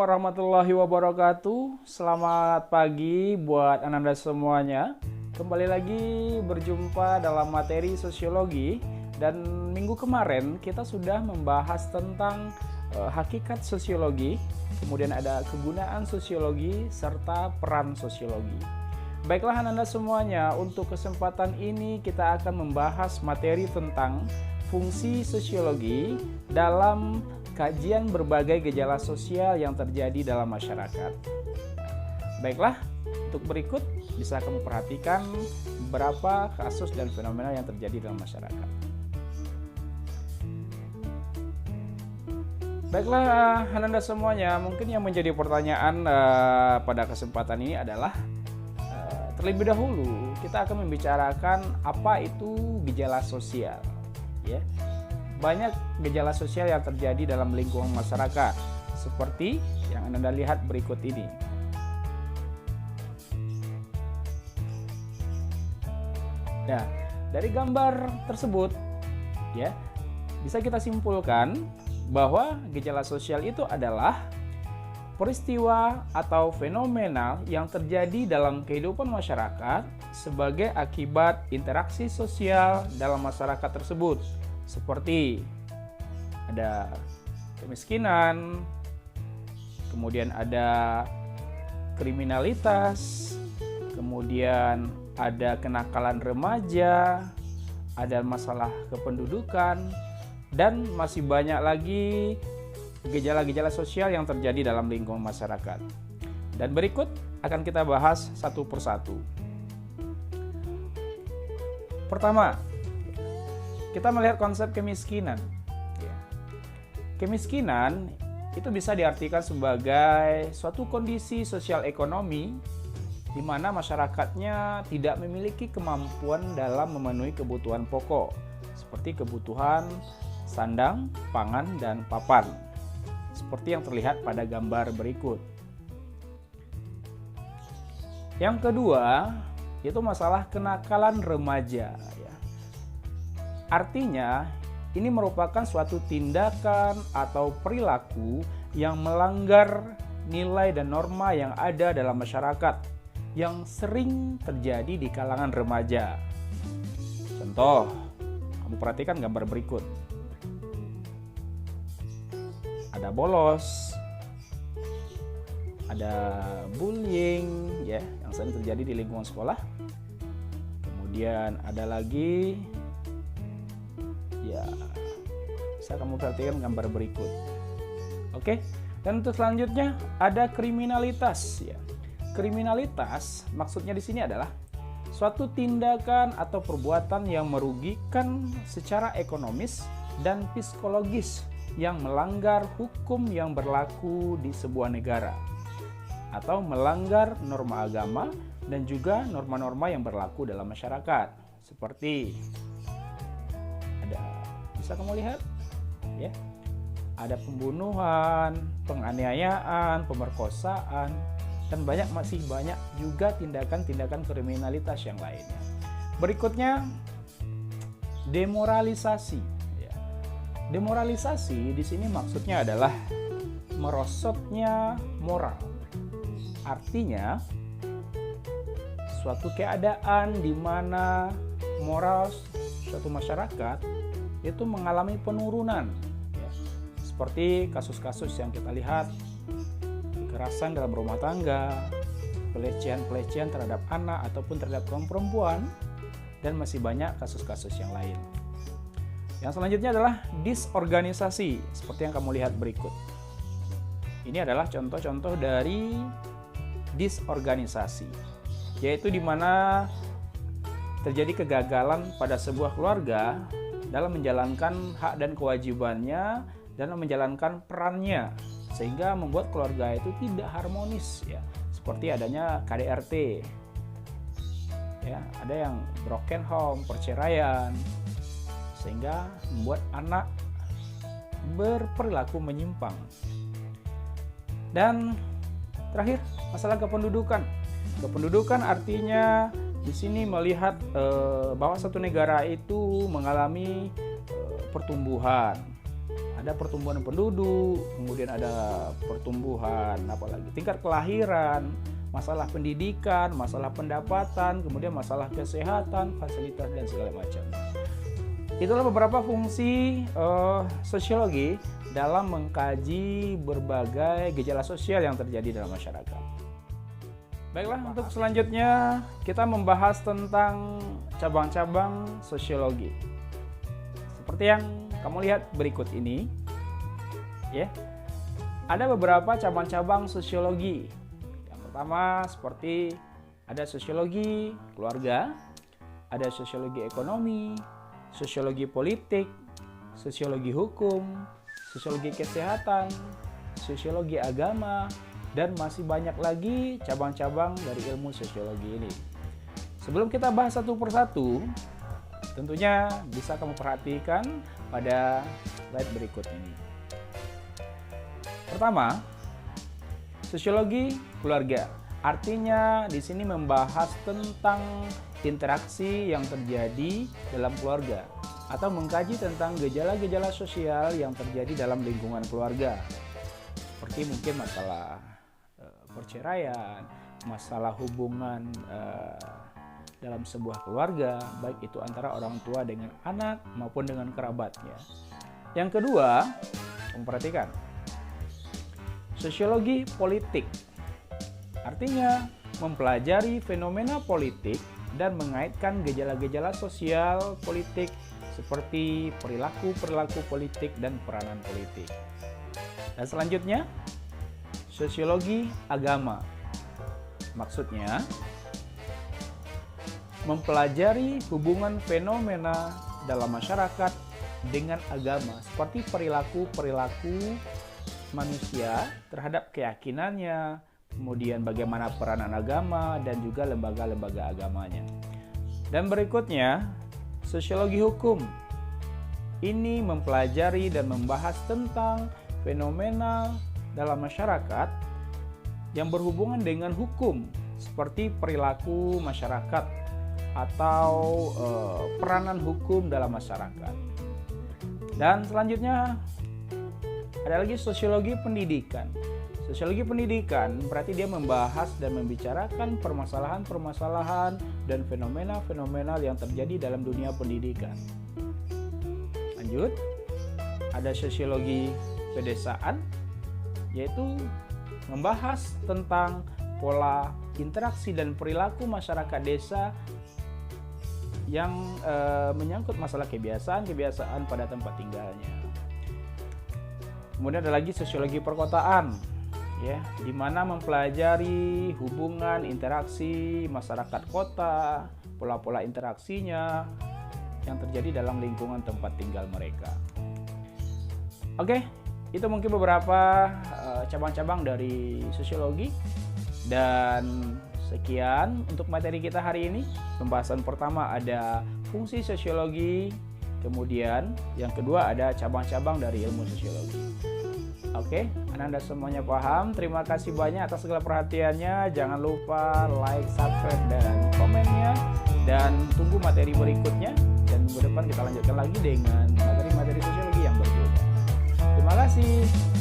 warahmatullahi wabarakatuh. Selamat pagi buat Ananda semuanya. Kembali lagi berjumpa dalam materi sosiologi. Dan minggu kemarin kita sudah membahas tentang hakikat sosiologi, kemudian ada kegunaan sosiologi, serta peran sosiologi. Baiklah Ananda semuanya, untuk kesempatan ini kita akan membahas materi tentang fungsi sosiologi dalam kajian berbagai gejala sosial yang terjadi dalam masyarakat. Baiklah, untuk berikut bisa kamu perhatikan beberapa kasus dan fenomena yang terjadi dalam masyarakat. Baiklah Ananda semuanya, mungkin yang menjadi pertanyaan pada kesempatan ini adalah terlebih dahulu kita akan membicarakan apa itu gejala sosial, ya. Banyak gejala sosial yang terjadi dalam lingkungan masyarakat, seperti yang Anda lihat berikut ini. Nah, dari gambar tersebut, ya, bisa kita simpulkan bahwa gejala sosial itu adalah peristiwa atau fenomena yang terjadi dalam kehidupan masyarakat sebagai akibat interaksi sosial dalam masyarakat tersebut. Seperti ada kemiskinan, kemudian ada kriminalitas, kemudian ada kenakalan remaja, ada masalah kependudukan, dan masih banyak lagi gejala-gejala sosial yang terjadi dalam lingkungan masyarakat. Dan berikut akan kita bahas satu persatu. Pertama, kita melihat konsep kemiskinan. Kemiskinan itu bisa diartikan sebagai suatu kondisi sosial ekonomi di mana masyarakatnya tidak memiliki kemampuan dalam memenuhi kebutuhan pokok seperti kebutuhan sandang, pangan, dan papan. Seperti yang terlihat pada gambar berikut. Yang kedua, itu masalah kenakalan remaja. Artinya, ini merupakan suatu tindakan atau perilaku yang melanggar nilai dan norma yang ada dalam masyarakat yang sering terjadi di kalangan remaja. Contoh, kamu perhatikan gambar berikut. Ada bolos, ada bullying, ya, yang sering terjadi di lingkungan sekolah. Kemudian ada lagi, ya, bisa kamu perhatikan gambar berikut. Oke, dan untuk selanjutnya ada kriminalitas, ya. Kriminalitas maksudnya di sini adalah suatu tindakan atau perbuatan yang merugikan secara ekonomis dan psikologis yang melanggar hukum yang berlaku di sebuah negara atau melanggar norma agama dan juga norma-norma yang berlaku dalam masyarakat. Seperti bisa kamu lihat, ya, ada pembunuhan, penganiayaan, pemerkosaan, dan masih banyak juga tindakan-tindakan kriminalitas yang lainnya. Berikutnya, demoralisasi. Ya. Demoralisasi di sini maksudnya adalah merosotnya moral. Artinya, suatu keadaan di mana moral suatu masyarakat itu mengalami penurunan, ya. Seperti kasus-kasus yang kita lihat, kekerasan dalam rumah tangga, pelecehan terhadap anak ataupun terhadap kaum perempuan, dan masih banyak kasus-kasus yang lain. Yang selanjutnya adalah disorganisasi, seperti yang kamu lihat berikut. Ini adalah contoh-contoh dari disorganisasi, yaitu di mana terjadi kegagalan pada sebuah keluarga dalam menjalankan hak dan kewajibannya, dalam menjalankan perannya, sehingga membuat keluarga itu tidak harmonis, ya. Seperti adanya KDRT, ya, ada yang broken home, perceraian, sehingga membuat anak berperilaku menyimpang. Dan terakhir, masalah kependudukan. Kependudukan artinya di sini melihat bahwa satu negara itu mengalami pertumbuhan, Ada pertumbuhan penduduk, kemudian ada pertumbuhan apalagi tingkat kelahiran, masalah pendidikan, masalah pendapatan, kemudian masalah kesehatan, fasilitas dan segala macam. Itulah beberapa fungsi sosiologi dalam mengkaji berbagai gejala sosial yang terjadi dalam masyarakat. Baiklah, untuk selanjutnya kita membahas tentang cabang-cabang sosiologi. Seperti yang kamu lihat berikut ini, ya. Ada beberapa cabang-cabang sosiologi. Yang pertama seperti ada sosiologi keluarga, ada sosiologi ekonomi, sosiologi politik, sosiologi hukum, sosiologi kesehatan, sosiologi agama, dan masih banyak lagi cabang-cabang dari ilmu sosiologi ini. Sebelum kita bahas satu persatu, tentunya bisa kamu perhatikan pada slide berikut ini. Pertama, sosiologi keluarga. Artinya di sini membahas tentang interaksi yang terjadi dalam keluarga atau mengkaji tentang gejala-gejala sosial yang terjadi dalam lingkungan keluarga. Seperti mungkin masalah perceraian, masalah hubungan dalam sebuah keluarga, baik itu antara orang tua dengan anak maupun dengan kerabatnya. Yang kedua, memperhatikan sosiologi politik. Artinya mempelajari fenomena politik dan mengaitkan gejala-gejala sosial politik seperti perilaku-perilaku politik dan peranan politik. Dan selanjutnya, sosiologi agama. Maksudnya mempelajari hubungan fenomena dalam masyarakat dengan agama, seperti perilaku-perilaku manusia terhadap keyakinannya, kemudian bagaimana peranan agama dan juga lembaga-lembaga agamanya. Dan berikutnya, sosiologi hukum. Ini mempelajari dan membahas tentang fenomena dalam masyarakat yang berhubungan dengan hukum, seperti perilaku masyarakat atau peranan hukum dalam masyarakat. Dan selanjutnya ada lagi sosiologi pendidikan. Sosiologi pendidikan berarti dia membahas dan membicarakan permasalahan-permasalahan dan fenomena-fenomena yang terjadi dalam dunia pendidikan. Lanjut, ada sosiologi pedesaan, yaitu membahas tentang pola interaksi dan perilaku masyarakat desa yang menyangkut masalah kebiasaan pada tempat tinggalnya. Kemudian ada lagi sosiologi perkotaan, ya, di mana mempelajari hubungan interaksi masyarakat kota, pola-pola interaksinya yang terjadi dalam lingkungan tempat tinggal mereka. Oke, itu mungkin beberapa cabang-cabang dari sosiologi. Dan sekian untuk materi kita hari ini. Pembahasan pertama ada fungsi sosiologi, kemudian yang kedua ada cabang-cabang dari ilmu sosiologi. Oke, Anda semuanya paham. Terima kasih banyak atas segala perhatiannya. Jangan lupa like, subscribe, dan komennya. Dan tunggu materi berikutnya. Dan minggu depan kita lanjutkan lagi dengan materi-materi sosiologi yang berbeda. Terima kasih.